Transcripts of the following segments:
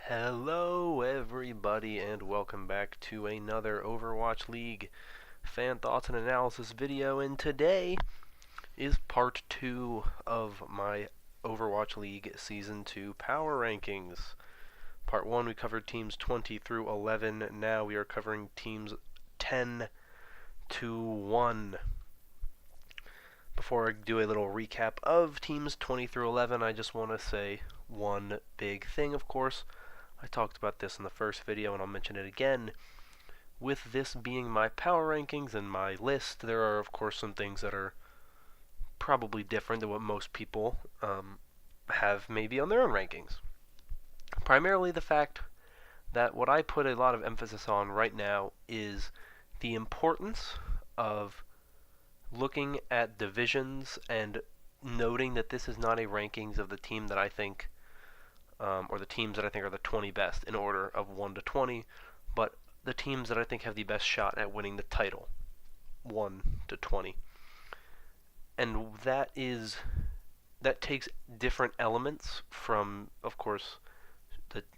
Hello everybody and welcome back to another Overwatch League fan thoughts and analysis video, and today is part 2 of my Overwatch League Season 2 power rankings. Part 1 we covered teams 20 through 11, now we are covering teams 10 to 1. Before I do a little recap of teams 20 through 11, I just want to say one big thing, of course. I talked about this in the first video, and I'll mention it again. With this being my power rankings and my list, there are, of course, some things that are probably different than what most people have maybe on their own rankings. Primarily the fact that what I put a lot of emphasis on right now is the importance of looking at divisions and noting that this is not a rankings of the team that I think or the teams that I think are the 20 best in order of 1 to 20, but the teams that I think have the best shot at winning the title, 1 to 20. And that takes different elements from, of course,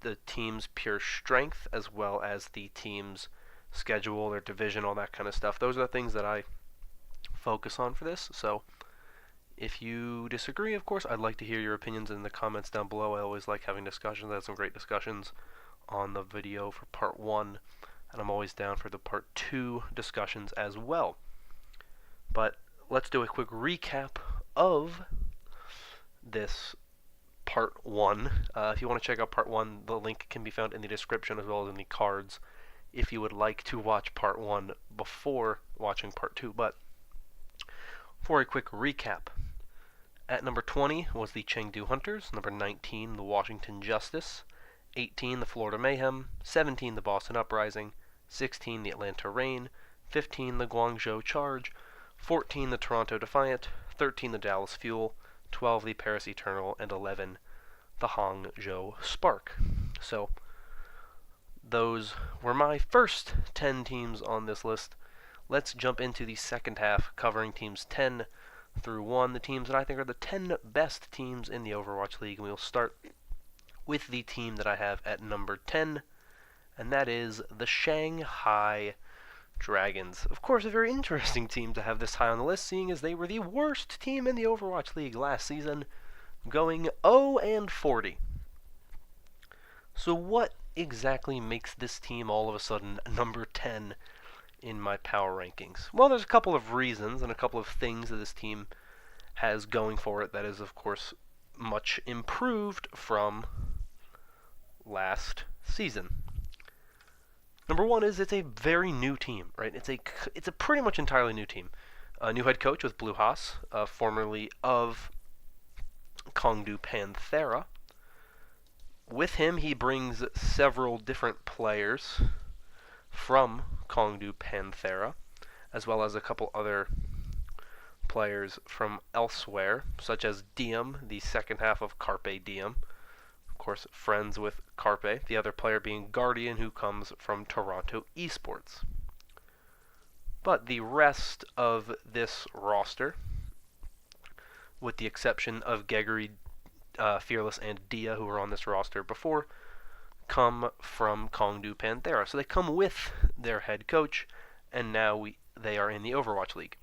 the team's pure strength, as well as the team's schedule, their division, all that kind of stuff. Those are the things that I focus on for this, so if you disagree, of course, I'd like to hear your opinions in the comments down below. I always like having discussions. I had some great discussions on the video for part 1, and I'm always down for the part 2 discussions as well. But let's do a quick recap of this part 1. If you want to check out part 1, the link can be found in the description as well as in the cards if you would like to watch part 1 before watching part 2. But for a quick recap, at number 20 was the Chengdu Hunters, number 19 the Washington Justice, 18 the Florida Mayhem, 17 the Boston Uprising, 16 the Atlanta Reign, 15 the Guangzhou Charge, 14 the Toronto Defiant, 13 the Dallas Fuel, 12 the Paris Eternal, and 11 the Hangzhou Spark. So those were my first 10 teams on this list. Let's jump into the second half, covering teams 10 through 1, the teams that I think are the 10 best teams in the Overwatch League. And we'll start with the team that I have at number 10, and that is the Shanghai Dragons. Of course, a very interesting team to have this high on the list, seeing as they were the worst team in the Overwatch League last season, going 0-40. So what exactly makes this team all of a sudden number 10 in my power rankings? Well, there's a couple of reasons and a couple of things that this team has going for it that is, of course, much improved from last season. Number one is it's a very new team, right? It's a pretty much entirely new team. A new head coach with Blue Haas, formerly of Chengdu Panthera. With him, he brings several different players from Chengdu Panthera, as well as a couple other players from elsewhere, such as Diem, the second half of Carpe Diem. Of course, friends with Carpe, the other player being Guardian, who comes from Toronto Esports. But the rest of this roster, with the exception of Gregory, Fearless, and Dia, who were on this roster before, come from Chengdu Panthera. So they come with their head coach, and now they are in the Overwatch League.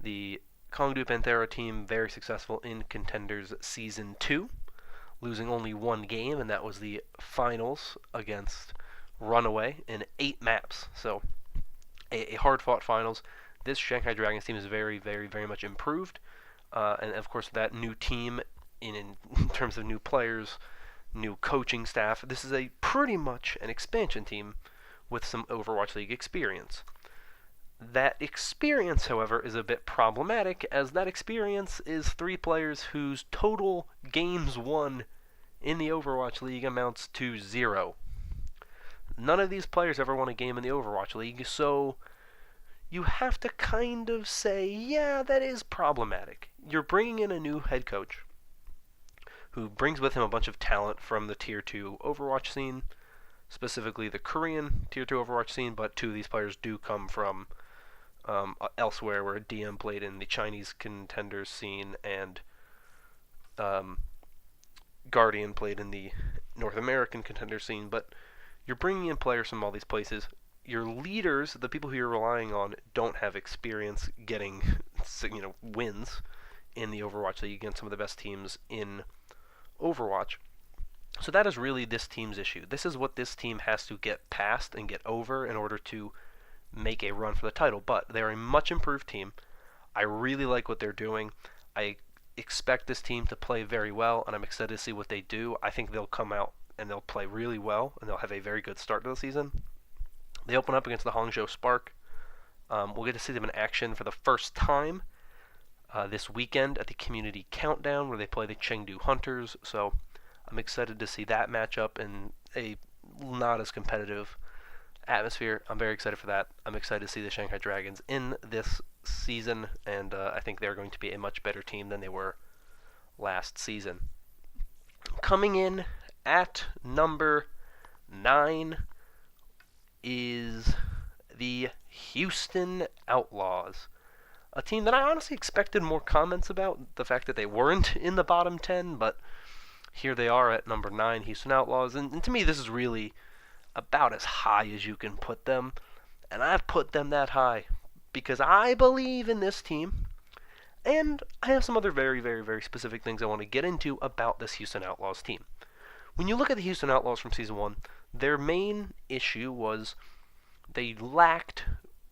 The Chengdu Panthera team, very successful in Contenders Season 2, losing only one game, and that was the finals against Runaway in 8 maps. So a hard-fought finals. This Shanghai Dragons team is very, very, very much improved. And of course, that new team, in terms of new players, new coaching staff, this is a pretty much an expansion team with some Overwatch League experience. That experience, however, is a bit problematic, as that experience is 3 players whose total games won in the Overwatch League amounts to 0. None of these players ever won a game in the Overwatch League, so you have to kind of say, yeah, that is problematic. You're bringing in a new head coach who brings with him a bunch of talent from the Tier 2 Overwatch scene, specifically the Korean Tier 2 Overwatch scene, but 2 of these players do come from elsewhere, where DM played in the Chinese contenders scene, and Guardian played in the North American contender scene, but you're bringing in players from all these places. Your leaders, the people who you're relying on, don't have experience getting wins in the Overwatch League against some of the best teams in Overwatch. So that is really this team's issue. This is what this team has to get past and get over in order to make a run for the title. But they're a much improved team. I really like what they're doing. I expect this team to play very well, and I'm excited to see what they do. I think they'll come out and they'll play really well, and they'll have a very good start to the season. They open up against the Hangzhou Spark. We'll get to see them in action for the first time this weekend at the Community Countdown, where they play the Chengdu Hunters. So I'm excited to see that matchup in a not as competitive atmosphere. I'm very excited for that. I'm excited to see the Shanghai Dragons in this season, and I think they're going to be a much better team than they were last season. Coming in at number 9 is the Houston Outlaws, a team that I honestly expected more comments about, the fact that they weren't in the bottom 10, but here they are at number 9, Houston Outlaws, and to me this is really about as high as you can put them, and I've put them that high because I believe in this team, and I have some other very, very, very specific things I want to get into about this Houston Outlaws team. When you look at the Houston Outlaws from Season 1, their main issue was they lacked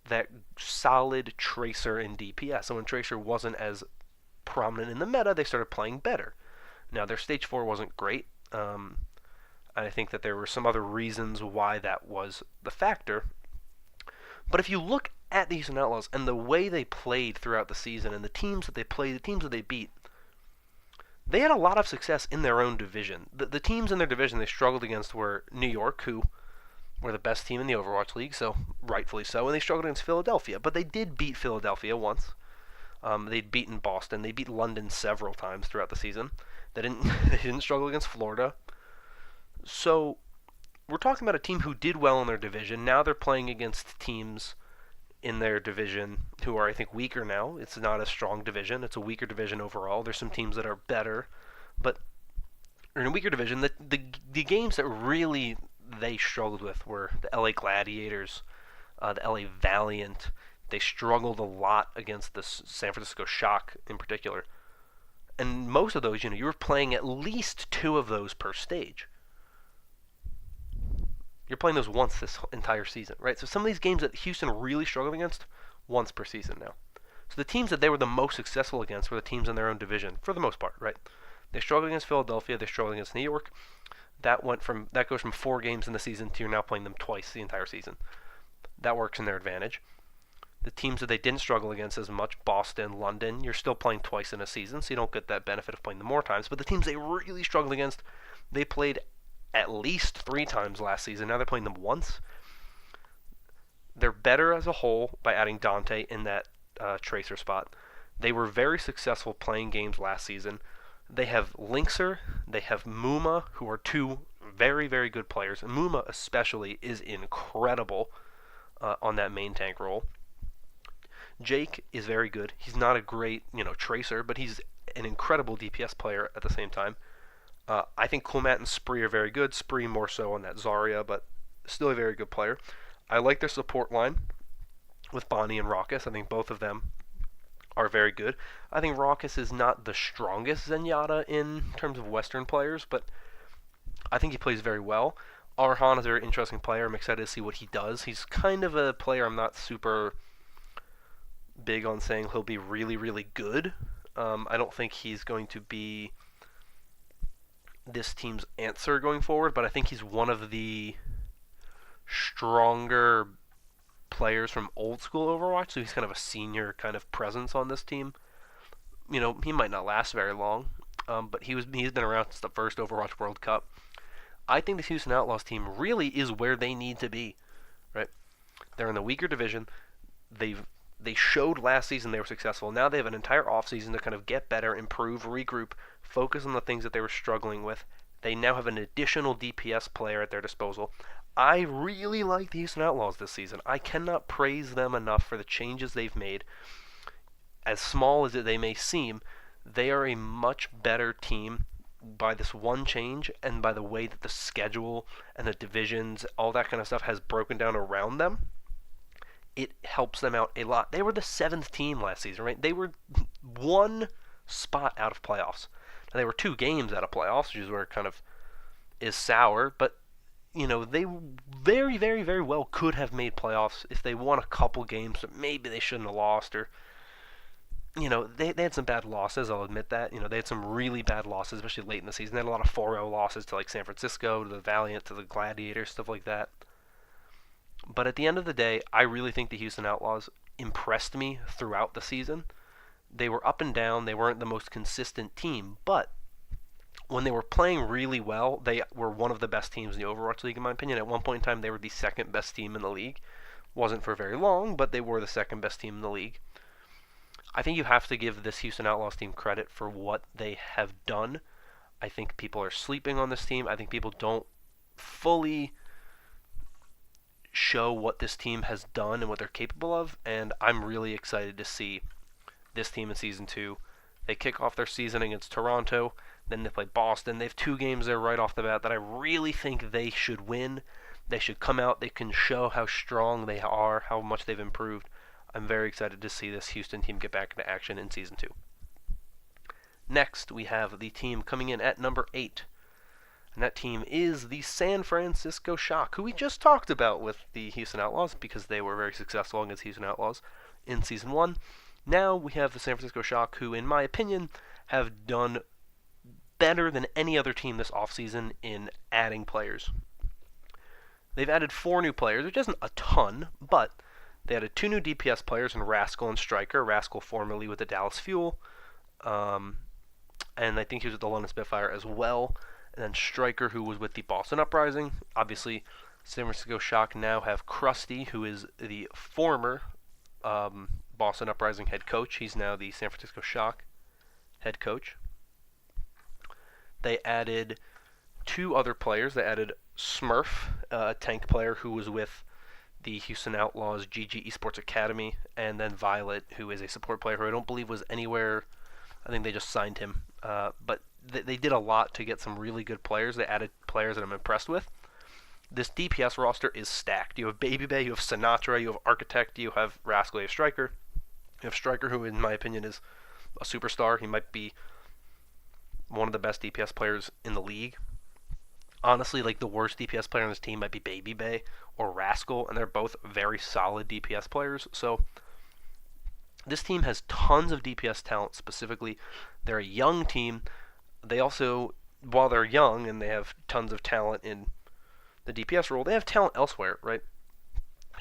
that solid Tracer in DPS. So when Tracer wasn't as prominent in the meta, they started playing better. Now, their Stage 4 wasn't great. I think that there were some other reasons why that was the factor. But if you look at the Houston Outlaws and the way they played throughout the season and the teams that they played, the teams that they beat, they had a lot of success in their own division. The teams in their division they struggled against were New York, who were the best team in the Overwatch League, so rightfully so, and they struggled against Philadelphia. But they did beat Philadelphia once. They'd beaten Boston. They beat London several times throughout the season. They didn't struggle against Florida. So we're talking about a team who did well in their division. Now they're playing against teams in their division who are, I think, weaker now. It's not a strong division. It's a weaker division overall. There's some teams that are better, but in a weaker division, the games that really they struggled with were the LA Gladiators, the LA Valiant. They struggled a lot against the San Francisco Shock in particular. And most of those, you were playing at least 2 of those per stage. You're playing those once this entire season, right? So some of these games that Houston really struggled against, once per season now. So the teams that they were the most successful against were the teams in their own division, for the most part, right? They struggled against Philadelphia, they struggled against New York. That goes from 4 games in the season to you're now playing them twice the entire season. That works in their advantage. The teams that they didn't struggle against as much, Boston, London, you're still playing twice in a season, so you don't get that benefit of playing them more times. But the teams they really struggled against, they played at least 3 times last season. Now they're playing them once. They're better as a whole by adding Dante in that Tracer spot. They were very successful playing games last season. They have Linkser, they have Muma, who are 2 very, very good players. And Muma especially is incredible on that main tank role. Jake is very good. He's not a great, Tracer, but he's an incredible DPS player at the same time. I think Kulmat and Spree are very good. Spree more so on that Zarya, but still a very good player. I like their support line with Bonnie and Raucus. I think both of them are very good. I think Raucus is not the strongest Zenyatta in terms of Western players, but I think he plays very well. Arhan is a very interesting player. I'm excited to see what he does. He's kind of a player I'm not super big on saying he'll be really, really good. I don't think he's going to be this team's answer going forward, but I think he's one of the stronger players from old school Overwatch, so he's kind of a senior kind of presence on this team. He might not last very long, but he's been around since the first Overwatch World Cup. I think the Houston Outlaws team really is where they need to be, right? They're in the weaker division. They showed last season they were successful. Now they have an entire offseason to kind of get better, improve, regroup, focus on the things that they were struggling with. They now have an additional DPS player at their disposal. I really like the Houston Outlaws this season. I cannot praise them enough for the changes they've made. As small as they may seem, they are a much better team by this one change and by the way that the schedule and the divisions, all that kind of stuff has broken down around them, it helps them out a lot. They were the 7th team last season, right? They were one spot out of playoffs. Now, they were 2 games out of playoffs, which is where it kind of is sour, but they very, very, very well could have made playoffs if they won a couple games that maybe they shouldn't have lost, or they had some bad losses, I'll admit that. They had some really bad losses, especially late in the season. They had a lot of 4-0 losses to like San Francisco, to the Valiant, to the Gladiators, stuff like that. But at the end of the day, I really think the Houston Outlaws impressed me throughout the season. They were up and down. They weren't the most consistent team, but when they were playing really well, they were one of the best teams in the Overwatch League, in my opinion. At one point in time, they were the 2nd best team in the league. Wasn't for very long, but they were the 2nd best team in the league. I think you have to give this Houston Outlaws team credit for what they have done. I think people are sleeping on this team. I think people don't fully show what this team has done and what they're capable of, and I'm really excited to see this team in Season 2. They kick off their season against Toronto, then they play Boston. They have 2 games there right off the bat that I really think they should win. They should come out, they can show how strong they are, how much they've improved. I'm very excited to see this Houston team get back into action in Season 2. Next, we have the team coming in at number 8. And that team is the San Francisco Shock, who we just talked about with the Houston Outlaws because they were very successful against Houston Outlaws in Season 1. Now we have the San Francisco Shock, who, in my opinion, have done better than any other team this offseason in adding players. They've added 4 new players, which isn't a ton, but they added 2 new DPS players in Rascal and Striker. Rascal formerly with the Dallas Fuel, and I think he was with the London Spitfire as well. And then Striker, who was with the Boston Uprising. Obviously, San Francisco Shock now have Krusty, who is the former Boston Uprising head coach. He's now the San Francisco Shock head coach. They added 2 other players. They added Smurf, a tank player who was with the Houston Outlaws GG Esports Academy, and then Violet, who is a support player who I don't believe was anywhere. I think they just signed him. But they did a lot to get some really good players. They added players that I'm impressed with. This DPS roster is stacked. You have Baby Bay, you have Sinatra, you have Architect, you have Rascal, you have Striker. You have Striker, who in my opinion is a superstar. He might be one of the best DPS players in the league. Honestly, like the worst DPS player on this team might be Baby Bay or Rascal, and they're both very solid DPS players. So this team has tons of DPS talent. Specifically, they're a young team. They also, while they're young and they have tons of talent in the DPS role, they have talent elsewhere, right?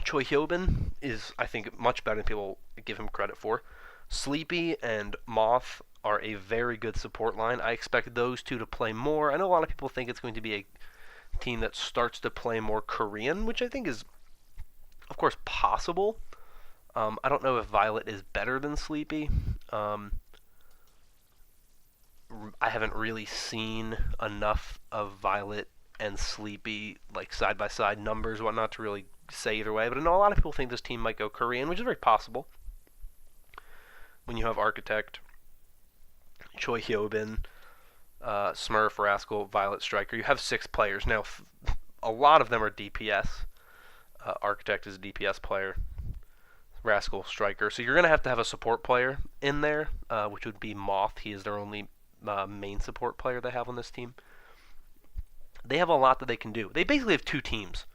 Choi Hyobin is, I think, much better than people give him credit for. Sleepy and Moth are a very good support line. I expect those 2 to play more. I know a lot of people think it's going to be a team that starts to play more Korean, which I think is, of course, possible. I don't know if Violet is better than Sleepy. I haven't really seen enough of Violet and Sleepy, like side-by-side numbers, whatnot, to really say either way. But I know a lot of people think this team might go Korean, which is very possible. When you have Architect, Choi Hyobin, Smurf, Rascal, Violet, Striker, you have 6 players. Now, a lot of them are DPS. Architect is a DPS player. Rascal, Striker. So you're going to have a support player in there, which would be Moth. He is their only main support player they have on this team. They have a lot that they can do. They basically have 2 teams.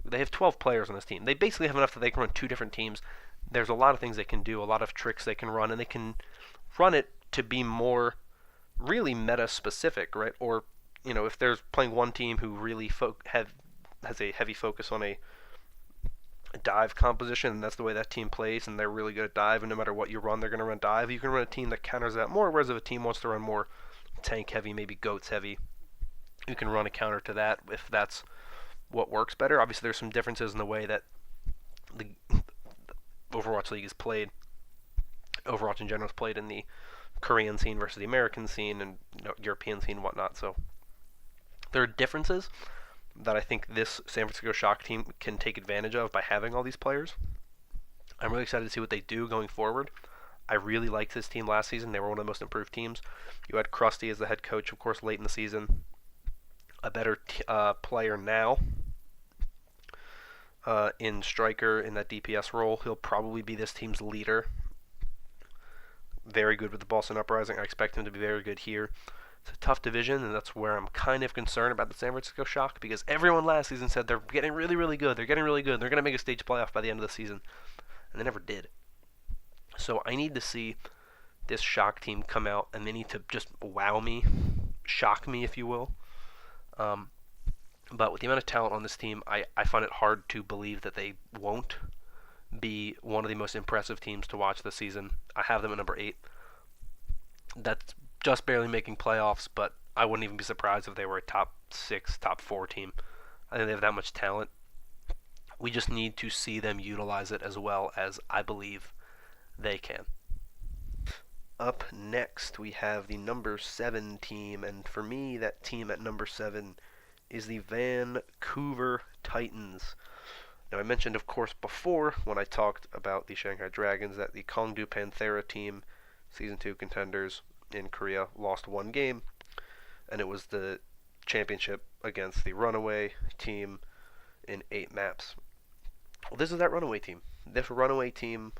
They have 12 players on this team. They basically have enough that they can run 2 different teams. There's a lot of things they can do, a lot of tricks they can run, and they can run it to be more really meta-specific, right? Or, if there's playing one team who really has a heavy focus on a dive composition, and that's the way that team plays, and they're really good at dive, and no matter what you run, they're going to run dive. You can run a team that counters that more, whereas if a team wants to run more tank heavy, maybe goats heavy, you can run a counter to that if that's what works better. Obviously, there's some differences in the way that the Overwatch League is played. Overwatch in general is played in the Korean scene versus the American scene and European scene and whatnot. So there are differences that I think this San Francisco Shock team can take advantage of by having all these players. I'm really excited to see what they do going forward. I really liked this team last season. They were one of the most improved teams. You had Krusty as the head coach, of course, late in the season. A better player now in striker in that DPS role. He'll probably be this team's leader. Very good with the Boston Uprising. I expect him to be very good here. It's a tough division, and that's where I'm kind of concerned about the San Francisco Shock, because everyone last season said they're getting really, really good. They're getting really good. They're going to make a stage playoff by the end of the season, and they never did. So I need to see this Shock team come out, and they need to just wow me, shock me, if you will. But with the amount of talent on this team, I find it hard to believe that they won't be one of the most impressive teams to watch this season. I have them at number 8. That's just barely making playoffs, but I wouldn't even be surprised if they were a top 6, top 4 team. I think they have that much talent. We just need to see them utilize it as well as I believe they can. Up next, we have the number 7 team, and for me, that team at number 7 is the Vancouver Titans. Now, I mentioned, of course, before when I talked about the Shanghai Dragons that the Gyeongju Panthera team, Season 2 contenders in Korea, lost 1 game, and it was the championship against the Runaway team in 8 maps. Well, this is that Runaway team. This Runaway team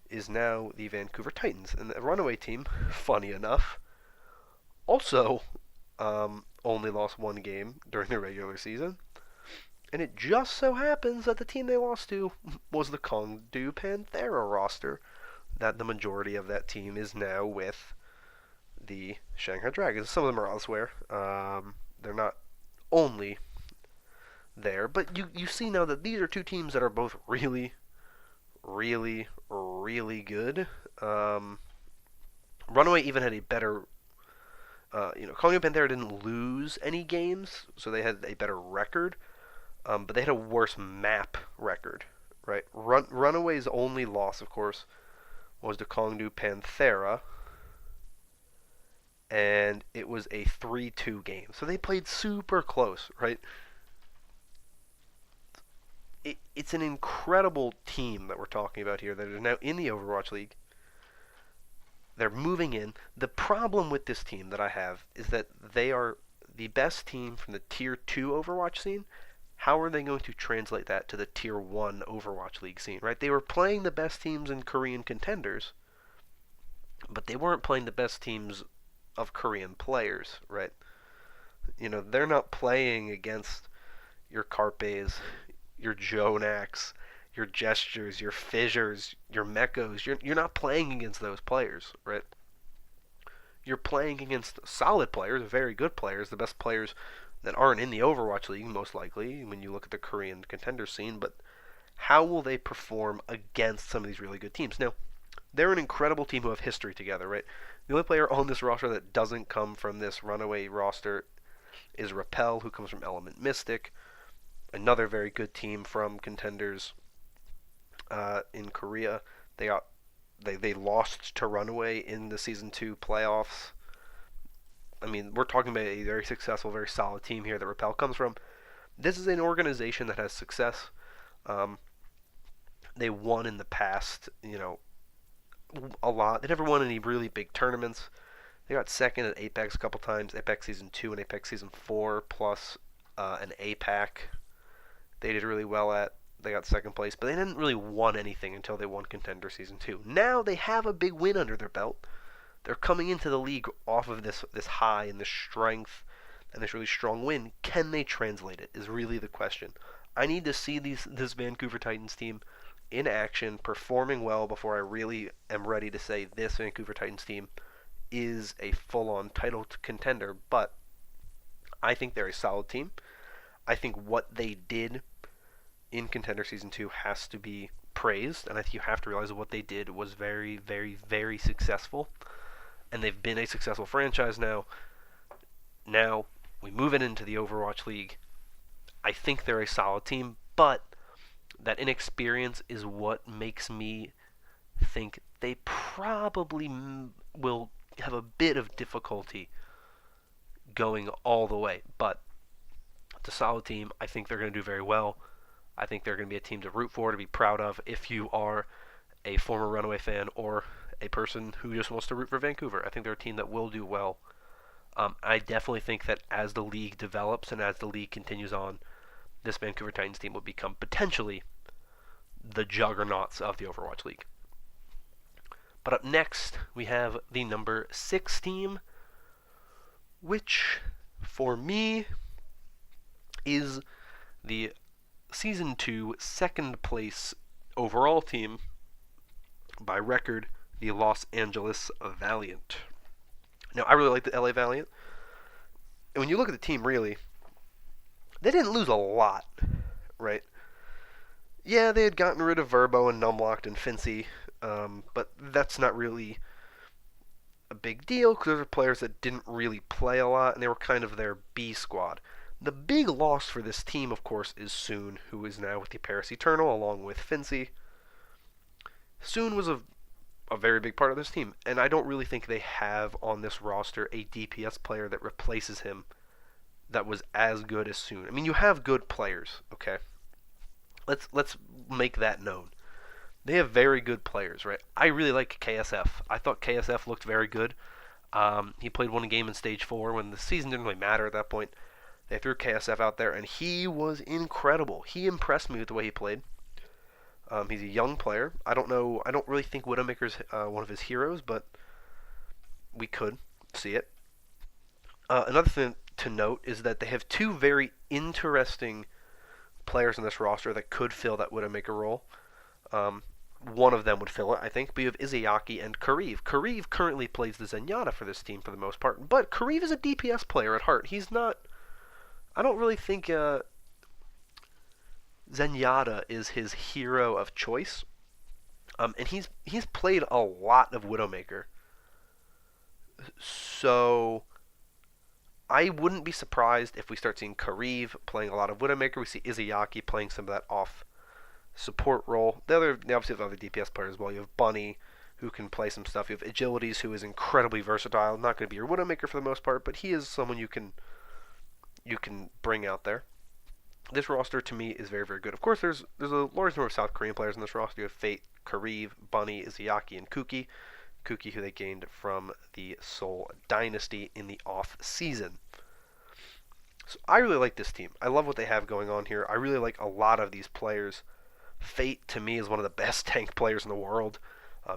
is now the Vancouver Titans, and the Runaway team, funny enough, also only lost 1 game during the regular season. And it just so happens that the team they lost to was the Gyeongju Panthera roster, that the majority of that team is now with the Shanghai Dragons. Some of them are elsewhere. They're not only there, but you see now that these are 2 teams that are both really, really, really good. Runaway even had a better... Gyeongju Panthera didn't lose any games, so they had a better record. But they had a worse map record, right? Runaway's only loss, of course, was to Gyeongju Panthera, and it was a 3-2 game. So they played super close, right? It's an incredible team that we're talking about here that is now in the Overwatch League. They're moving in. The problem with this team that I have is that they are the best team from the Tier 2 Overwatch scene. How are they going to translate that to the Tier 1 Overwatch League scene, right? They were playing the best teams in Korean contenders, but they weren't playing the best teams of Korean players, right? They're not playing against your Carpes, your Jonax, your Gestures, your Fissures, your Mechos. You're not playing against those players, right? You're playing against solid players, very good players, the best players that aren't in the Overwatch League, most likely, when you look at the Korean contender scene, but how will they perform against some of these really good teams? Now, they're an incredible team who have history together, right? The only player on this roster that doesn't come from this Runaway roster is Rappel, who comes from Element Mystic, another very good team from contenders in Korea. They lost to Runaway in the Season 2 playoffs. I mean, we're talking about a very successful, very solid team here that Rappel comes from. This is an organization that has success. They won in the past, a lot. They never won any really big tournaments. They got second at Apex a couple times, Apex Season 2 and Apex Season 4, plus an APAC they did really well at. They got second place, but they didn't really won anything until they won Contender Season 2. Now they have a big win under their belt. They're coming into the league off of this high and this strength and this really strong win. Can they translate it is really the question. I need to see this Vancouver Titans team in action, performing well before I really am ready to say this Vancouver Titans team is a full-on title contender. But I think they're a solid team. I think what they did in Contender Season 2 has to be praised, and I think you have to realize that what they did was very, very, very successful. And they've been a successful franchise now. Now, we move it into the Overwatch League. I think they're a solid team, but that inexperience is what makes me think they probably will have a bit of difficulty going all the way. But it's a solid team. I think they're going to do very well. I think they're going to be a team to root for, to be proud of. If you are a former Runaway fan or a person who just wants to root for Vancouver. I think they're a team that will do well. I definitely think that as the league develops and as the league continues on, this Vancouver Titans team will become potentially the juggernauts of the Overwatch League. But up next, we have the number 6 team, which, for me, is the Season 2 second place overall team by record, the Los Angeles Valiant. Now, I really like the LA Valiant. And when you look at the team, really, they didn't lose a lot, right? Yeah, they had gotten rid of Verbo and Numlocked and Fincy, but that's not really a big deal because those are players that didn't really play a lot, and they were kind of their B squad. The big loss for this team, of course, is Soon, who is now with the Paris Eternal, along with Fincy. Soon was a very big part of this team, and I don't really think they have on this roster a DPS player that replaces him that was as good as Soon. I mean, you have good players, okay? Let's make that known. They have very good players, right? I really like KSF. I thought KSF looked very good. He played one game in Stage 4 when the season didn't really matter at that point. They threw KSF out there, and he was incredible. He impressed me with the way he played. He's a young player. I don't really think Widowmaker's one of his heroes, but we could see it. Another thing to note is that they have two very interesting players in this roster that could fill that Widowmaker role. One of them would fill it, I think. But you have Izayaki and Kariv. Kariv currently plays the Zenyatta for this team for the most part, but Kariv is a DPS player at heart. He's not. I don't really think Zenyatta is his hero of choice. And he's played a lot of Widowmaker. So I wouldn't be surprised if we start seeing Kariv playing a lot of Widowmaker. We see Izayaki playing some of that off support role. They obviously have other DPS players as well. You have Bunny, who can play some stuff. You have Agilities, who is incredibly versatile. Not going to be your Widowmaker for the most part, but he is someone you can bring out there. This roster, to me, is very, very good. Of course, there's a large number of South Korean players in this roster. You have Fate, Kariv, Bunny, Izayaki, and Kuki. Kuki, who they gained from the Sole Dynasty in the off-season. So I really like this team. I love what they have going on here. I really like a lot of these players. Fate, to me, is one of the best tank players in the world.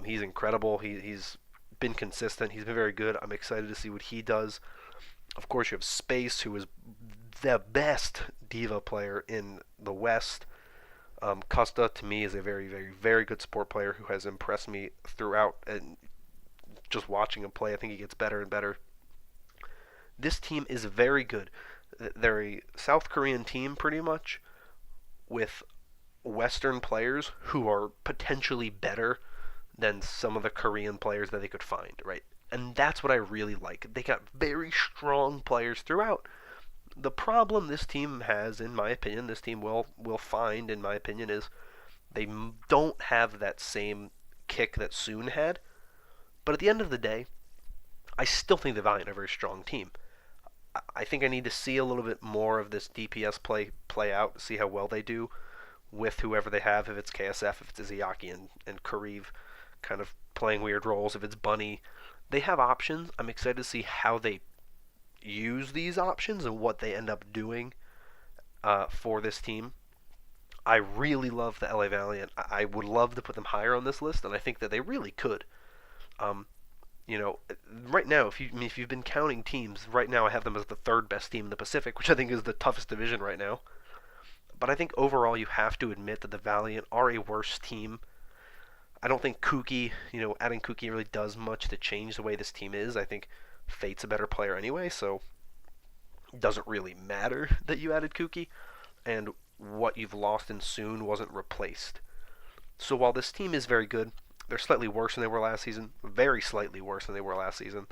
He's incredible. He's been consistent. He's been very good. I'm excited to see what he does. Of course, you have Space, who is the best D.Va player in the West. Costa, to me, is a very, very, very good support player who has impressed me throughout. And just watching him play, I think he gets better and better. This team is very good. They're a South Korean team, pretty much, with Western players who are potentially better than some of the Korean players that they could find, right? And that's what I really like. They got very strong players throughout. The problem this team has, in my opinion, this team will find, in my opinion, is they don't have that same kick that Soon had. But at the end of the day, I still think the Valiant are a very strong team. I think I need to see a little bit more of this DPS play out, see how well they do with whoever they have, if it's KSF, if it's Izayaki and Kariv kind of playing weird roles, if it's Bunny. They have options. I'm excited to see how they use these options and what they end up doing for this team. I really love the LA Valiant. I would love to put them higher on this list, and I think that they really could. Right now, if you've been counting teams, right now I have them as the third best team in the Pacific, which I think is the toughest division right now. But I think overall you have to admit that the Valiant are a worse team. I don't think Kuki, adding Kuki really does much to change the way this team is. I think Fate's a better player anyway, so it doesn't really matter that you added Kuki. And what you've lost in Soon wasn't replaced. So while this team is very good, they're slightly worse than they were last season. Very slightly worse than they were last season.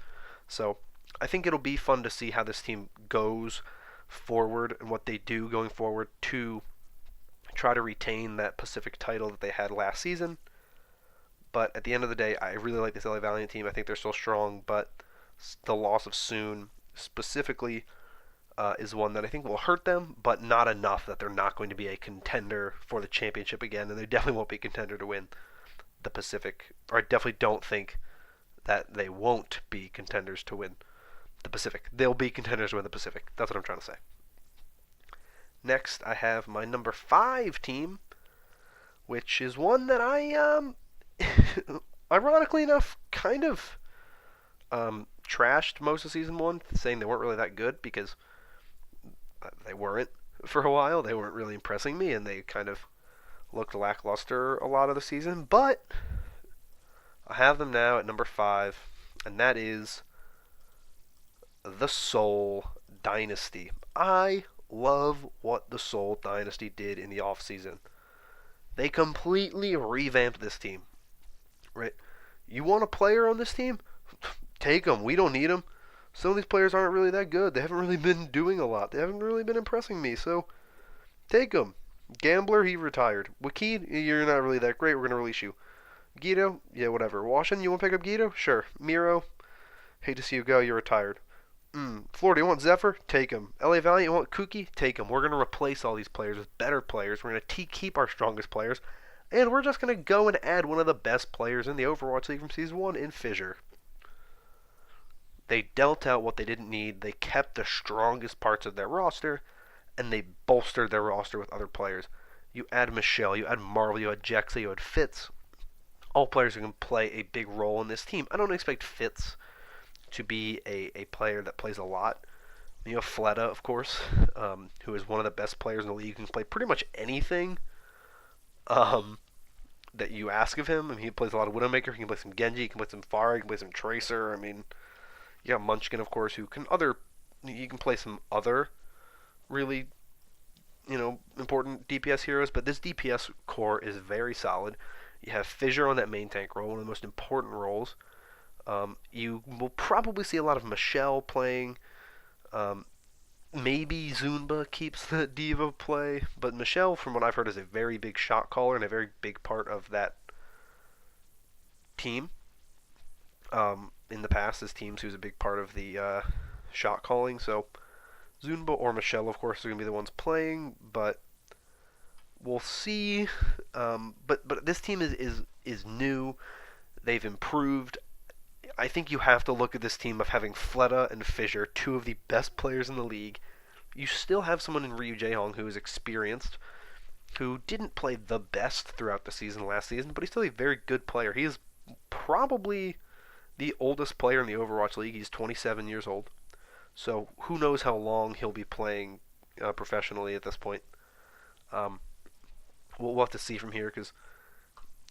So I think it'll be fun to see how this team goes forward and what they do going forward to try to retain that Pacific title that they had last season. But at the end of the day, I really like this LA Valiant team. I think they're still strong, but the loss of Soon specifically is one that I think will hurt them, but not enough that they're not going to be a contender for the championship again, and they definitely won't be a contender to win the Pacific, or I definitely don't think that they won't be contenders to win the Pacific. They'll be contenders to win the Pacific. That's what I'm trying to say. Next, I have my number 5 team, which is one that I, ironically enough, kind of trashed most of season 1, saying they weren't really that good because they weren't for a while. They weren't really impressing me, and they kind of looked lackluster a lot of the season. But I have them now at number 5, and that is the Sole Dynasty. I love what the Sole Dynasty did in the offseason. They completely revamped this team. Right? You want a player on this team? Take them. We don't need them. Some of these players aren't really that good. They haven't really been doing a lot. They haven't really been impressing me. So take them. Gambler, he retired. Wakid, you're not really that great. We're going to release you. Guido, yeah, whatever. Washington, you want to pick up Guido? Sure. Miro, hate to see you go. You're retired. Florida, you want Zephyr? Take him. LA Valiant, you want Kuki? Take him. We're going to replace all these players with better players. We're going to keep our strongest players. And we're just going to go and add one of the best players in the Overwatch League from Season 1 in Fissure. They dealt out what they didn't need. They kept the strongest parts of their roster, and they bolstered their roster with other players. You add Michelle, you add Marvel, you add Jexa, you add Fitz. All players are going to play a big role in this team. I don't expect Fitz to be a player that plays a lot. You have Fleta, of course, who is one of the best players in the league. He can play pretty much anything that you ask of him. I mean, he plays a lot of Widowmaker. He can play some Genji. He can play some Pharah. He can play some Tracer. I mean, you got Munchkin, of course, who can you can play some other really, important DPS heroes. But this DPS core is very solid. You have Fissure on that main tank role, one of the most important roles. You will probably see a lot of Michelle playing. Maybe Zunba keeps the Diva play, but Michelle, from what I've heard, is a very big shot caller and a very big part of that team. In the past, as teams, he was a big part of the shot calling. So Zunba or Michelle, of course, are going to be the ones playing, but we'll see. But this team is new. They've improved. I think you have to look at this team of having Fleta and Fissure, two of the best players in the league. You still have someone in Ryu Jaehong who is experienced, who didn't play the best throughout the season last season, but he's still a very good player. He is probably the oldest player in the Overwatch League. He's 27 years old. So who knows how long he'll be playing professionally at this point. We'll have to see from here, because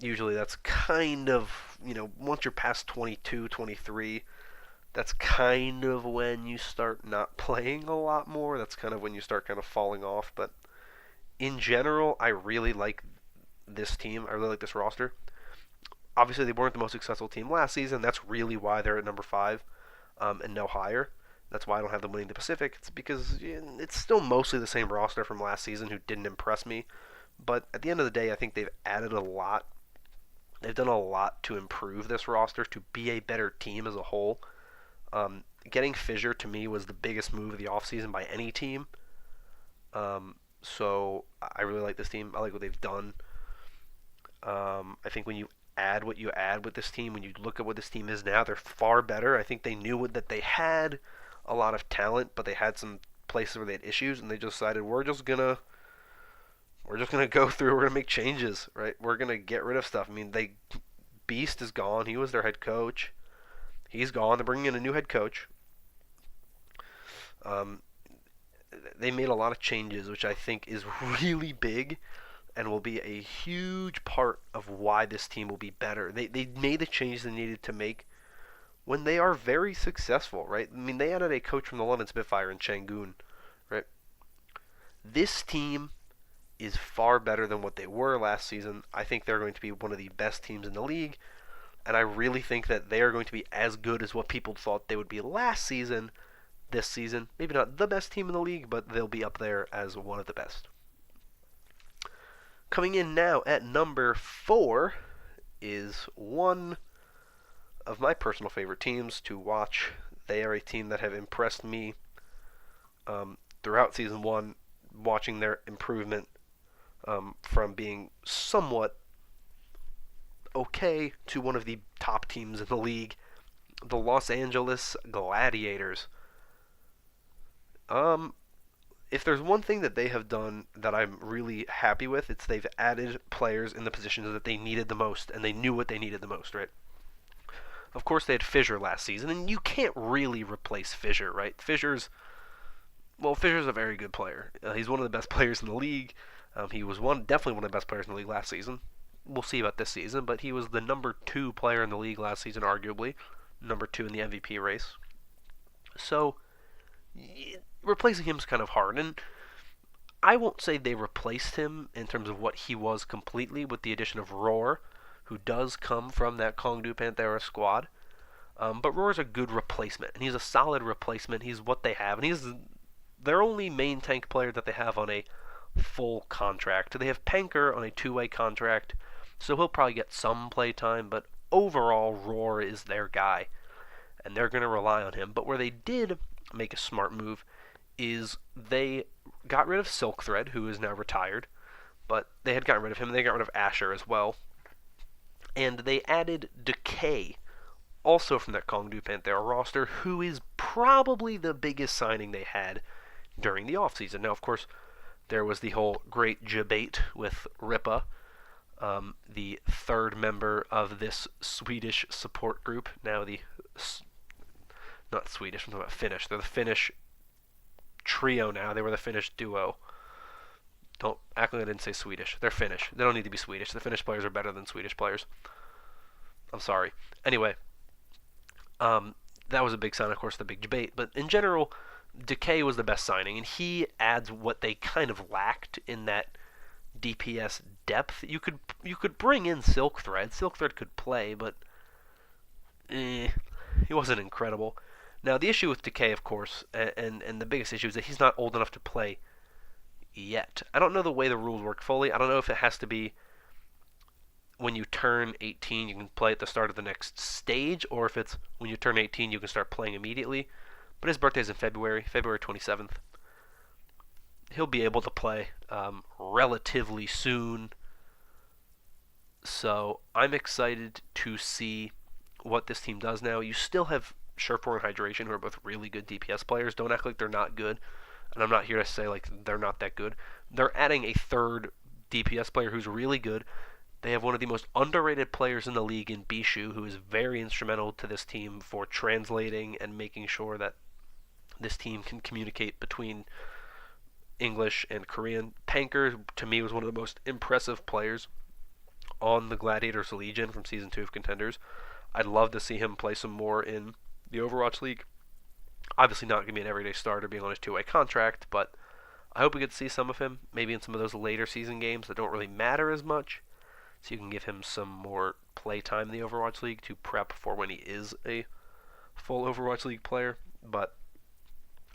usually that's kind of, once you're past 22, 23, that's kind of when you start not playing a lot more. That's kind of when you start kind of falling off. But in general, I really like this team. I really like this roster. Obviously, they weren't the most successful team last season. That's really why they're at number 5 and no higher. That's why I don't have them winning the Pacific. It's because it's still mostly the same roster from last season who didn't impress me. But at the end of the day, I think they've added a lot. They've done a lot to improve this roster to be a better team as a whole. Getting Fissure, to me, was the biggest move of the offseason by any team. So I really like this team. I like what they've done. I think when you add what you add with this team, when you look at what this team is now, they're far better. I think they knew that they had a lot of talent, but they had some places where they had issues, and they just decided, we're just gonna go through. We're gonna make changes, right? We're gonna get rid of stuff. I mean, Beast is gone. He was their head coach. He's gone. They're bringing in a new head coach. They made a lot of changes, which I think is really big, and will be a huge part of why this team will be better. They made the changes they needed to make when they are very successful, right? I mean, they added a coach from the London Spitfire in Changun, right? This team is far better than what they were last season. I think they're going to be one of the best teams in the league, and I really think that they are going to be as good as what people thought they would be last season, this season. Maybe not the best team in the league, but they'll be up there as one of the best. Coming in now at number 4 is one of my personal favorite teams to watch. They are a team that have impressed me throughout Season 1, watching their improvement from being somewhat okay to one of the top teams in the league, the Los Angeles Gladiators. Um, if there's one thing that they have done that I'm really happy with, it's they've added players in the positions that they needed the most, and they knew what they needed the most, right? Of course, they had Fissure last season, and you can't really replace Fissure, right? Fissure's a very good player. He's one of the best players in the league. He was definitely one of the best players in the league last season. We'll see about this season, but he was the number 2 player in the league last season, arguably number 2 in the MVP race. So replacing him is kind of hard, and I won't say they replaced him in terms of what he was completely with the addition of Roar, who does come from that Kongdu Panthera squad. But Roar's a good replacement, and he's a solid replacement. He's what they have, and he's their only main tank player that they have on a full contract. They have Panker on a 2-way contract, so he'll probably get some play time, but overall, Roar is their guy, and they're going to rely on him. But where they did make a smart move is they got rid of Silk Thread, who is now retired, but they had gotten rid of him, and they got rid of Asher as well. And they added Decay, also from that Kongdu Panthera roster, who is probably the biggest signing they had during the offseason. Now, of course, there was the whole great debate with Ripa, the third member of this Swedish support group. Now not Swedish, I'm talking about Finnish. They're the Finnish trio now. They were the Finnish duo. Don't act like I didn't say Swedish. They're Finnish. They don't need to be Swedish. The Finnish players are better than Swedish players. I'm sorry. Anyway, that was a big sign, of course, the big debate. But in general, Decay was the best signing, and he adds what they kind of lacked in that DPS depth. You could bring in Silk Thread. Silk Thread could play, but he wasn't incredible. Now, the issue with Decay, of course, and the biggest issue is that he's not old enough to play yet. I don't know the way the rules work fully. I don't know if it has to be when you turn 18, you can play at the start of the next stage, or if it's when you turn 18, you can start playing immediately. But his birthday's in February 27th. He'll be able to play relatively soon. So I'm excited to see what this team does now. You still have Surefour and Hydration, who are both really good DPS players. Don't act like they're not good. And I'm not here to say like they're not that good. They're adding a third DPS player who's really good. They have one of the most underrated players in the league in Bishu, who is very instrumental to this team for translating and making sure that this team can communicate between English and Korean. Panker, to me, was one of the most impressive players on the Gladiators Legion from Season 2 of Contenders. I'd love to see him play some more in the Overwatch League. Obviously not going to be an everyday starter being on his 2-way contract, but I hope we get to see some of him, maybe in some of those later season games that don't really matter as much, so you can give him some more play time in the Overwatch League to prep for when he is a full Overwatch League player. But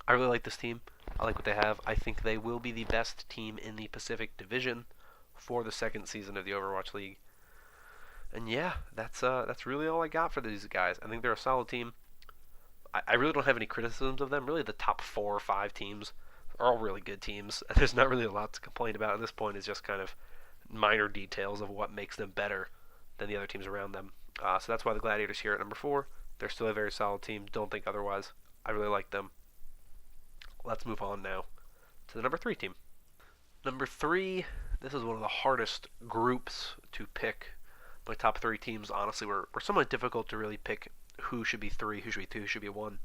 I really like this team. I like what they have. I think they will be the best team in the Pacific Division for the second season of the Overwatch League. And yeah, that's really all I got for these guys. I think they're a solid team. I really don't have any criticisms of them. Really, the top 4 or 5 teams are all really good teams. And there's not really a lot to complain about at this point. It's just kind of minor details of what makes them better than the other teams around them. So that's why the Gladiators here at number 4. They're still a very solid team. Don't think otherwise. I really like them. Let's move on now to the number 3 team. Number 3, this is one of the hardest groups to pick. My top 3 teams, honestly, were somewhat difficult to really pick who should be 3, who should be 2, who should be 1.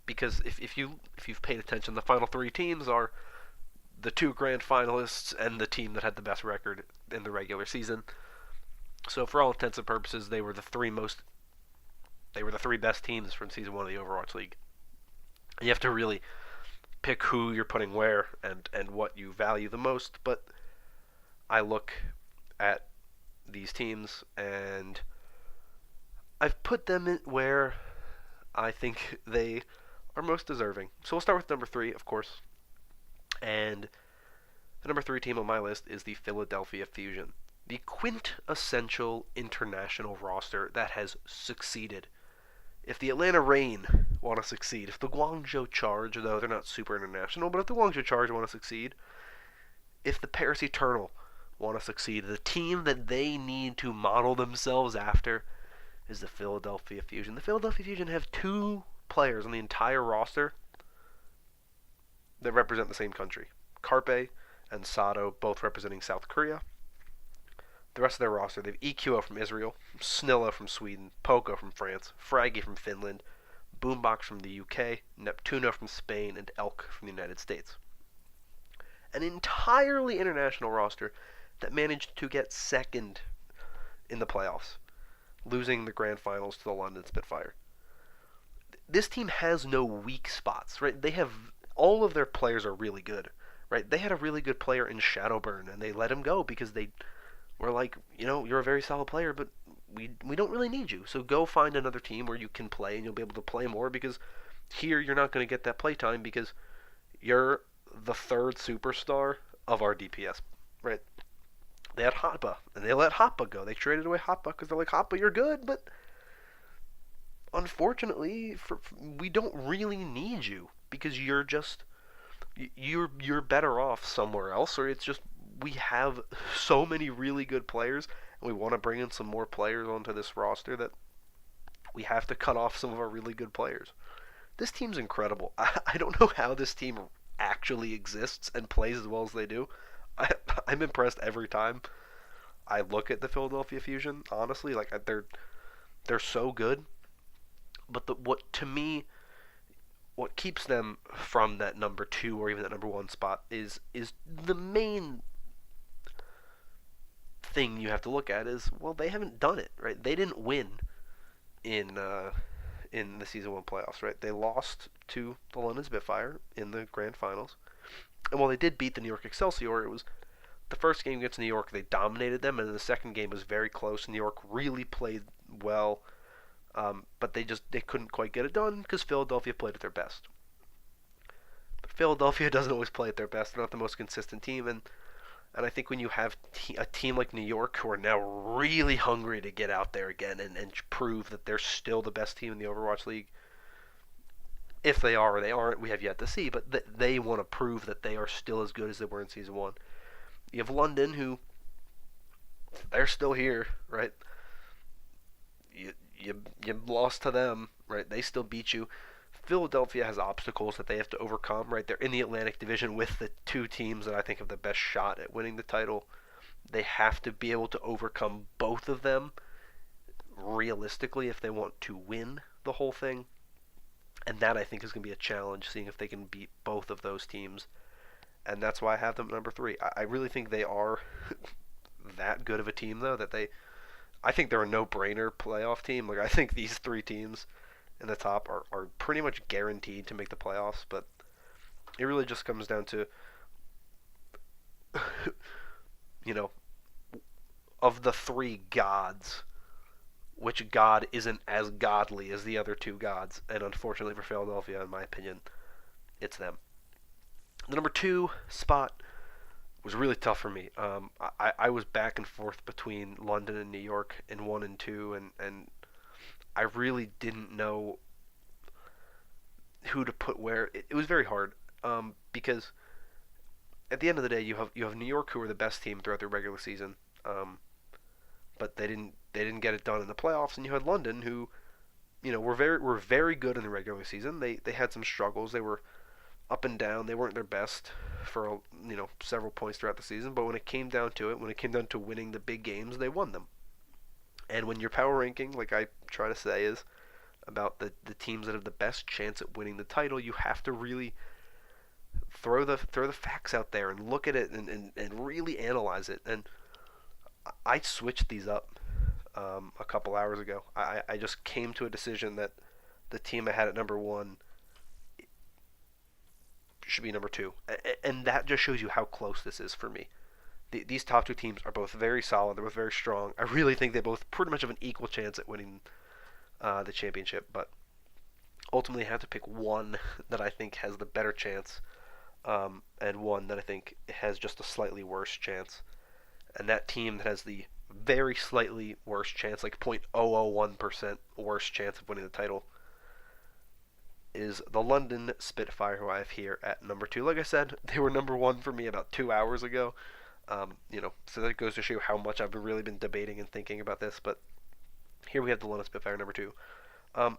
Because if you've paid attention, the final 3 teams are the 2 grand finalists and the team that had the best record in the regular season. So for all intents and purposes, they were the 3 best teams from season 1 of the Overwatch League. And you have to really pick who you're putting where and what you value the most. But I look at these teams and I've put them in where I think they are most deserving. So we'll start with number 3, of course. And the number 3 team on my list is the Philadelphia Fusion. The quintessential international roster that has succeeded. If the Atlanta Reign want to succeed, if the Guangzhou Charge, though they're not super international, but if the Guangzhou Charge want to succeed, if the Paris Eternal want to succeed, the team that they need to model themselves after is the Philadelphia Fusion. The Philadelphia Fusion have 2 players on the entire roster that represent the same country. Carpe and Sato, both representing South Korea. The rest of their roster, they have EQO from Israel, Snilla from Sweden, Poco from France, Fraggy from Finland, Boombox from the UK, Neptuno from Spain, and Elk from the United States. An entirely international roster that managed to get second in the playoffs, losing the grand finals to the London Spitfire. This team has no weak spots, right? They have all of their players are really good, right? They had a really good player in Shadowburn, and they let him go because they were like, you're a very solid player, but we don't really need you. So go find another team where you can play, and you'll be able to play more, because here you're not going to get that play time because you're the 3rd superstar of our DPS, right? They had Hotba, and they let Hotba go. They traded away Hotba because they're like, Hotba, you're good, but unfortunately, we don't really need you because you're better off somewhere else, or it's just we have so many really good players, and we want to bring in some more players onto this roster that we have to cut off some of our really good players. This team's incredible. I don't know how this team actually exists and plays as well as they do. I'm impressed every time I look at the Philadelphia Fusion. Honestly, like they're so good. But what keeps them from that number 2 or even that number 1 spot is the main thing you have to look at is, well, they haven't done it, right? They didn't win in the season 1 playoffs, right? They lost to the London Spitfire in the grand finals. And while they did beat the New York Excelsior, it was the first game against New York, they dominated them, and the second game was very close. New York really played well, but they couldn't quite get it done because Philadelphia played at their best. But Philadelphia doesn't always play at their best. They're not the most consistent team, and I think when you have a team like New York, who are now really hungry to get out there again and prove that they're still the best team in the Overwatch League, if they are or they aren't, we have yet to see, but they want to prove that they are still as good as they were in Season 1. You have London, who, they're still here, right? You lost to them, right? They still beat you. Philadelphia has obstacles that they have to overcome, right? They're in the Atlantic Division with the 2 teams that I think have the best shot at winning the title. They have to be able to overcome both of them realistically if they want to win the whole thing. And that, I think, is going to be a challenge, seeing if they can beat both of those teams. And that's why I have them at number 3. I really think they are that good of a team, though, that I think they're a no-brainer playoff team. Like, I think these 3 teams in the top are pretty much guaranteed to make the playoffs, but it really just comes down to, of the 3 gods, which god isn't as godly as the other 2 gods, and unfortunately for Philadelphia, in my opinion, it's them. The number 2 spot was really tough for me. I was back and forth between London and New York in 1 and 2, and I really didn't know who to put where. It was very hard, because at the end of the day, you have New York, who were the best team throughout their regular season, but they didn't get it done in the playoffs, and you had London, who were very good in the regular season. They had some struggles. They were up and down. They weren't their best for several points throughout the season, but when it came down to it, when it came down to winning the big games, they won them. And when your power ranking, like I try to say, is about the teams that have the best chance at winning the title, you have to really throw the facts out there and look at it and really analyze it. And I switched these up a couple hours ago. I just came to a decision that the team I had at number 1 should be number 2, and that just shows you how close this is for me. These top 2 teams are both very solid. They're both very strong. I really think they both pretty much have an equal chance at winning the championship, but ultimately I have to pick one that I think has the better chance, and one that I think has just a slightly worse chance. And that team that has the very slightly worse chance, like 0.001% worse chance of winning the title, is the London Spitfire, who I have here at number 2. Like I said, they were number 1 for me about 2 hours ago. So that goes to show how much I've really been debating and thinking about this. But here we have the London Spitfire number 2. Um,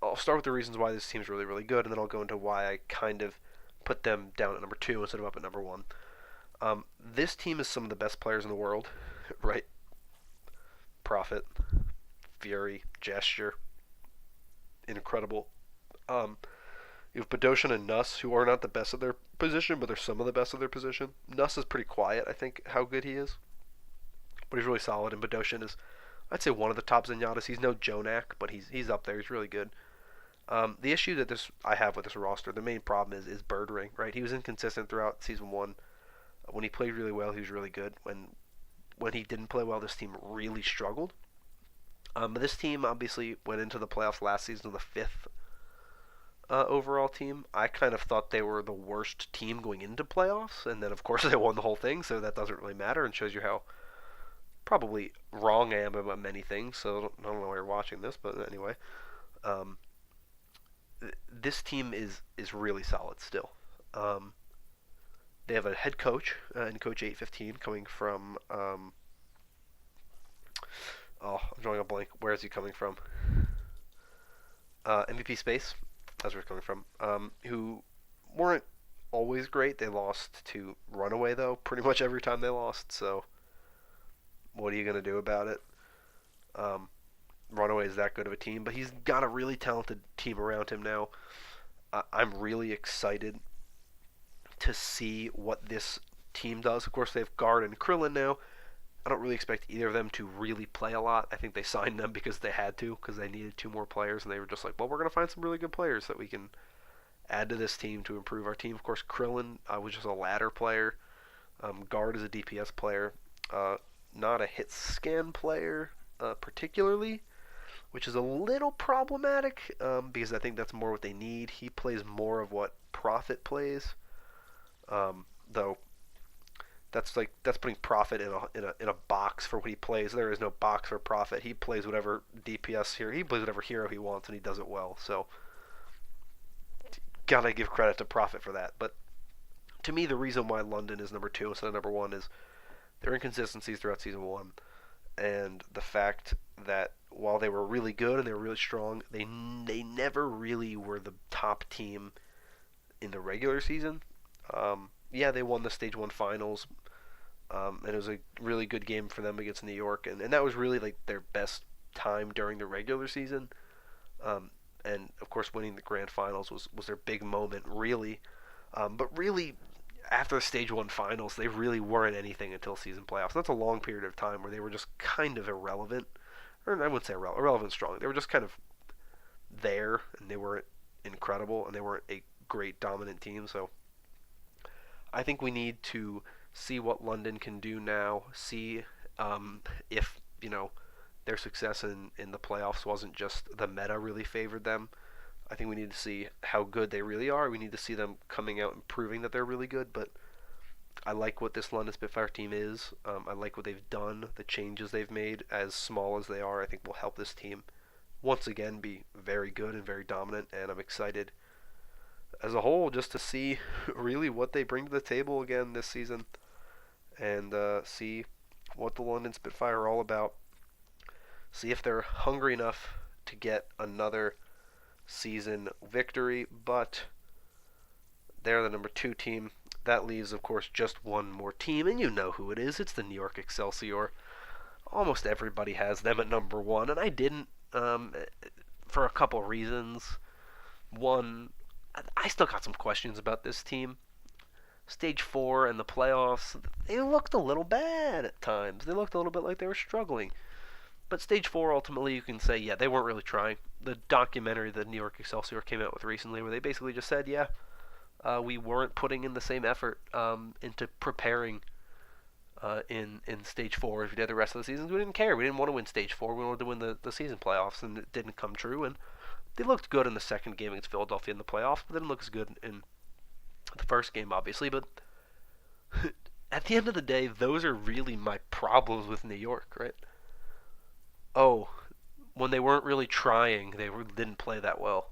I'll start with the reasons why this team's really, really good, and then I'll go into why I kind of put them down at number 2 instead of up at number 1. This team is some of the best players in the world, right? Prophet, Fury, Gesture, incredible. You have Badoshan and Nuss, who are not the best of their position, but they're some of the best of their position. Nuss is pretty quiet, I think, how good he is. But he's really solid, and Badoshan is, I'd say, one of the top Zenyatas. He's no Jonak, but he's up there. He's really good. The issue that I have with this roster, the main problem is Birdring, right? He was inconsistent throughout Season 1. When he played really well, he was really good. When he didn't play well, this team really struggled. But this team obviously went into the playoffs last season with the 5th overall team. I kind of thought they were the worst team going into playoffs, and then of course they won the whole thing, so that doesn't really matter and shows you how probably wrong I am about many things. So I don't know why you're watching this, but anyway, this team is really solid still. They have a head coach and Coach 815 coming from I'm drawing a blank. Where is he coming from? MVP Space. That's where it's coming from. Who weren't always great. They lost to Runaway though, pretty much every time they lost. So what are you gonna do about it? Runaway is that good of a team, but he's got a really talented team around him now. I'm really excited to see what this team does. Of course, they have Guard and Krillin now. I don't really expect either of them to really play a lot. I think they signed them because they had to, because they needed 2 more players, and they were just like, well, we're going to find some really good players that we can add to this team to improve our team. Of course, Krillin was just a ladder player. Guard is a DPS player. Not a hit scan player particularly, which is a little problematic because I think that's more what they need. He plays more of what Prophet plays, though. That's putting Prophet in a box for what he plays. There is no box for Prophet. He plays whatever DPS here. He plays whatever hero he wants, and he does it well. So gotta give credit to Prophet for that. But to me, the reason why London is number 2 instead of number 1 is their inconsistencies throughout Season 1, and the fact that while they were really good and they were really strong, they never really were the top team in the regular season. Yeah, they won the Stage 1 finals, and it was a really good game for them against New York, and that was really like their best time during the regular season. And of course, winning the grand finals was their big moment, really. But really, after the Stage 1 finals, they really weren't anything until season playoffs. That's a long period of time where they were just kind of irrelevant. Or I wouldn't say irrelevant strong. They were just kind of there, and they weren't incredible, and they weren't a great dominant team. So I think we need to see what London can do now. See if their success in the playoffs wasn't just the meta really favored them. I think we need to see how good they really are. We need to see them coming out and proving that they're really good. But I like what this London Spitfire team is. I like what they've done. The changes they've made, as small as they are, I think will help this team once again be very good and very dominant. And I'm excited as a whole just to see really what they bring to the table again this season, and see what the London Spitfire are all about. See if they're hungry enough to get another season victory, but they're the number 2 team. That leaves, of course, just one more team, and you know who it is. It's the New York Excelsior. Almost everybody has them at number 1, and I didn't, for a couple reasons. One, I still got some questions about this team. Stage 4 and the playoffs, they looked a little bad at times. They looked a little bit like they were struggling. But Stage 4, ultimately, you can say, yeah, they weren't really trying. The documentary that New York Excelsior came out with recently, where they basically just said, yeah, we weren't putting in the same effort into preparing in Stage 4 as we did the rest of the seasons. We didn't care. We didn't want to win Stage 4. We wanted to win the season playoffs, and it didn't come true. And they looked good in the second game against Philadelphia in the playoffs, but didn't look as good in the first game, obviously. But at the end of the day, those are really my problems with New York, right? Oh, when they weren't really trying, they didn't play that well.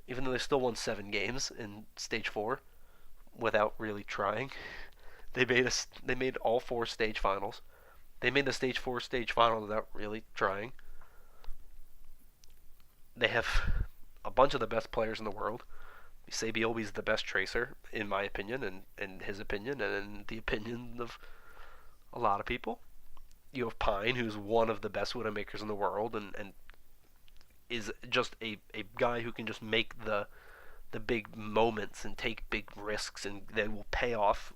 Even though they still won 7 games in Stage 4 without really trying. They made all 4 stage finals. They made the stage 4 stage final without really trying. They have a bunch of the best players in the world. Sabiobi's the best tracer, in my opinion, and in his opinion, and in the opinion of a lot of people. You have Pine, who's one of the best Widowmakers in the world, and is just a guy who can just make the big moments and take big risks, and they will pay off.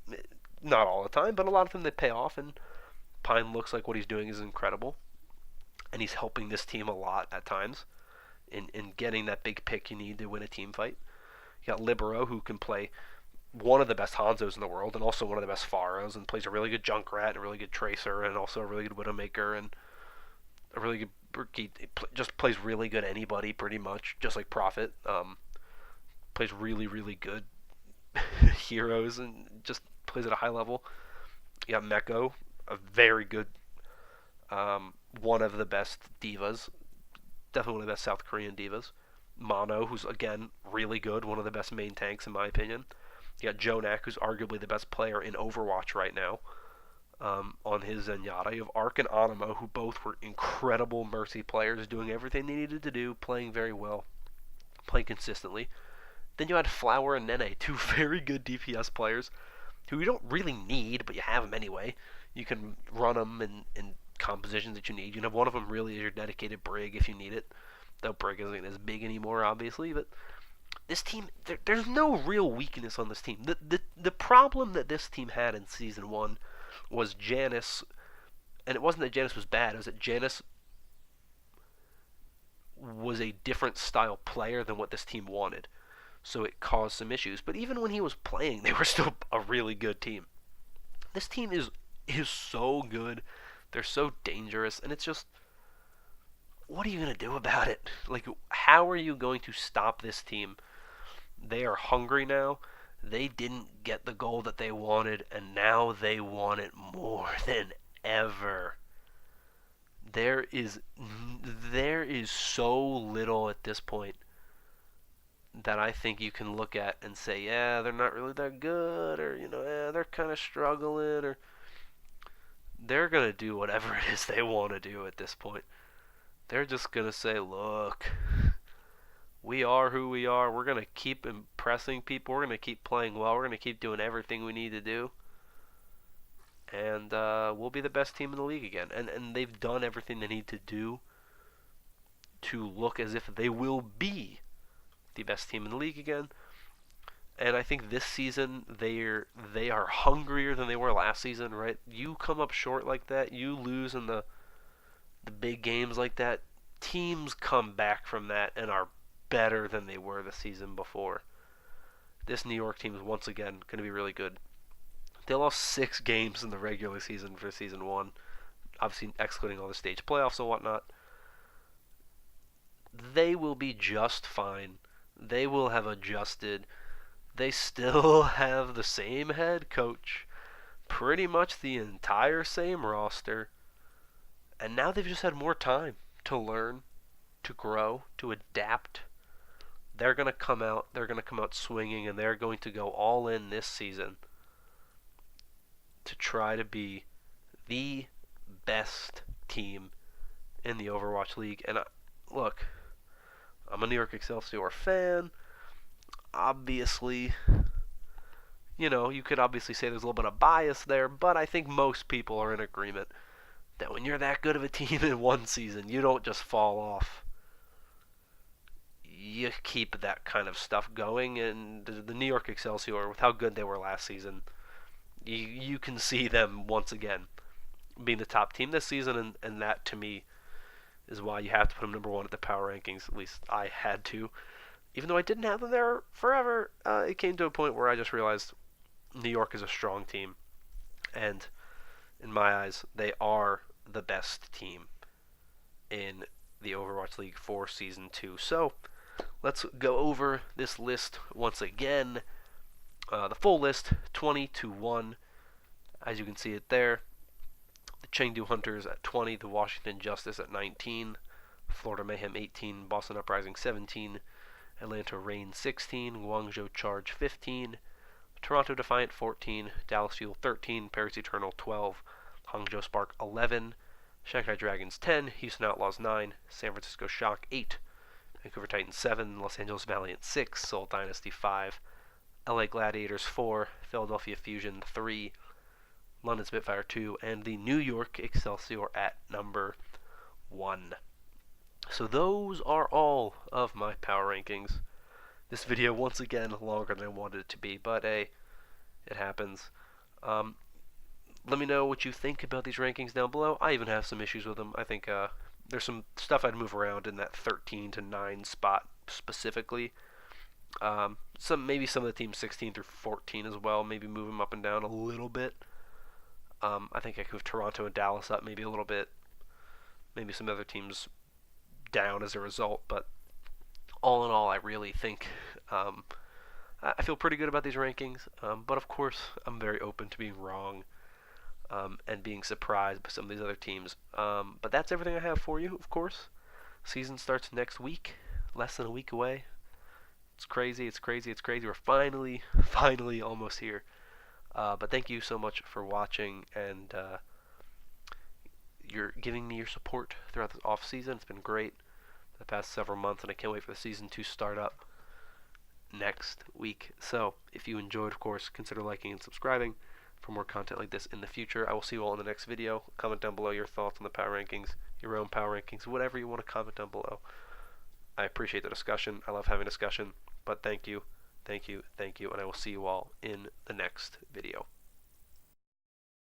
Not all the time, but a lot of them they pay off, and Pine looks like what he's doing is incredible, and he's helping this team a lot at times in getting that big pick you need to win a team fight. You got Libero, who can play one of the best Hanzos in the world and also one of the best Pharos, and plays a really good Junkrat and a really good Tracer and also a really good Widowmaker and a really good... He just plays really good anybody pretty much, just like Prophet. Plays really, really good heroes and just plays at a high level. You got Meko, a very good, one of the best divas. Definitely one of the best South Korean divas. Mono, who's, again, really good. One of the best main tanks, in my opinion. You got Jonak, who's arguably the best player in Overwatch right now, on his Zenyatta. You have Ark and Animo, who both were incredible Mercy players, doing everything they needed to do, playing very well, playing consistently. Then you had Flower and Nene, 2 very good DPS players, who you don't really need, but you have them anyway. You can run them in compositions that you need. You can have one of them really as your dedicated Brig if you need it. Though Brig isn't as big anymore, obviously, but this team, there's no real weakness on this team. The problem that this team had in Season 1 was Janice, and it wasn't that Janice was bad, it was that Janice was a different style player than what this team wanted. So it caused some issues. But even when he was playing, they were still a really good team. This team is so good. They're so dangerous, and it's just, what are you going to do about it? Like, how are you going to stop this team? They are hungry now. They didn't get the goal that they wanted, and now they want it more than ever. There is so little at this point that I think you can look at and say, yeah, they're not really that good, or, yeah, they're kind of struggling, or they're going to do whatever it is they want to do at this point. They're just going to say, look, we are who we are. We're going to keep impressing people. We're going to keep playing well. We're going to keep doing everything we need to do. And we'll be the best team in the league again. And they've done everything they need to do to look as if they will be the best team in the league again. And I think this season they are hungrier than they were last season, right? You come up short like that, you lose in the big games like that, teams come back from that and are better than they were the season before. This New York team is once again going to be really good. They lost 6 games in the regular season for Season 1, obviously excluding all the stage playoffs and whatnot. They will be just fine. They will have adjusted. They still have the same head coach, pretty much the entire same roster, and now they've just had more time to learn, to grow, to adapt. They're going to come out swinging, and they're going to go all in this season to try to be the best team in the Overwatch League. And look, I'm a New York Excelsior fan. Obviously, you could obviously say there's a little bit of bias there, but I think most people are in agreement that when you're that good of a team in one season, you don't just fall off. You keep that kind of stuff going, and the New York Excelsior, with how good they were last season, you can see them once again being the top team this season, and that to me is why you have to put them number 1 at the power rankings. At least I had to. Even though I didn't have them there forever, it came to a point where I just realized New York is a strong team. And in my eyes, they are the best team in the Overwatch League for Season 2. So, let's go over this list once again. The full list, 20-1. As you can see it there. The Chengdu Hunters at 20, the Washington Justice at 19, Florida Mayhem 18, Boston Uprising 17, Atlanta Reign 16, Guangzhou Charge 15, Toronto Defiant 14, Dallas Fuel 13, Paris Eternal 12, Hangzhou Spark 11, Shanghai Dragons 10, Houston Outlaws 9, San Francisco Shock 8, Vancouver Titans 7, Los Angeles Valiant 6, Sole Dynasty 5, LA Gladiators 4, Philadelphia Fusion 3, London Spitfire 2, and the New York Excelsior at number 1. So those are all of my power rankings. This video, once again, longer than I wanted it to be, but hey, it happens. Let me know what you think about these rankings down below. I even have some issues with them. I think there's some stuff I'd move around in that 13 to 9 spot specifically. Maybe some of the teams 16 through 14 as well. Maybe move them up and down a little bit. I think I could move Toronto and Dallas up maybe a little bit. Maybe some other teams down as a result. But all in all, I really think I feel pretty good about these rankings. But of course, I'm very open to being wrong and being surprised by some of these other teams. But that's everything I have for you, of course. Season starts next week, less than a week away. It's crazy, it's crazy, it's crazy. We're finally almost here. But thank you so much for watching, and you're giving me your support throughout this off season. It's been great the past several months, and I can't wait for the season to start up next week. So if you enjoyed, of course, consider liking and subscribing for more content like this in the future. I will see you all in the next video. Comment down below your thoughts on the power rankings, your own power rankings, whatever you want to comment down below. I appreciate the discussion. I love having discussion. But thank you, and I will see you all in the next video.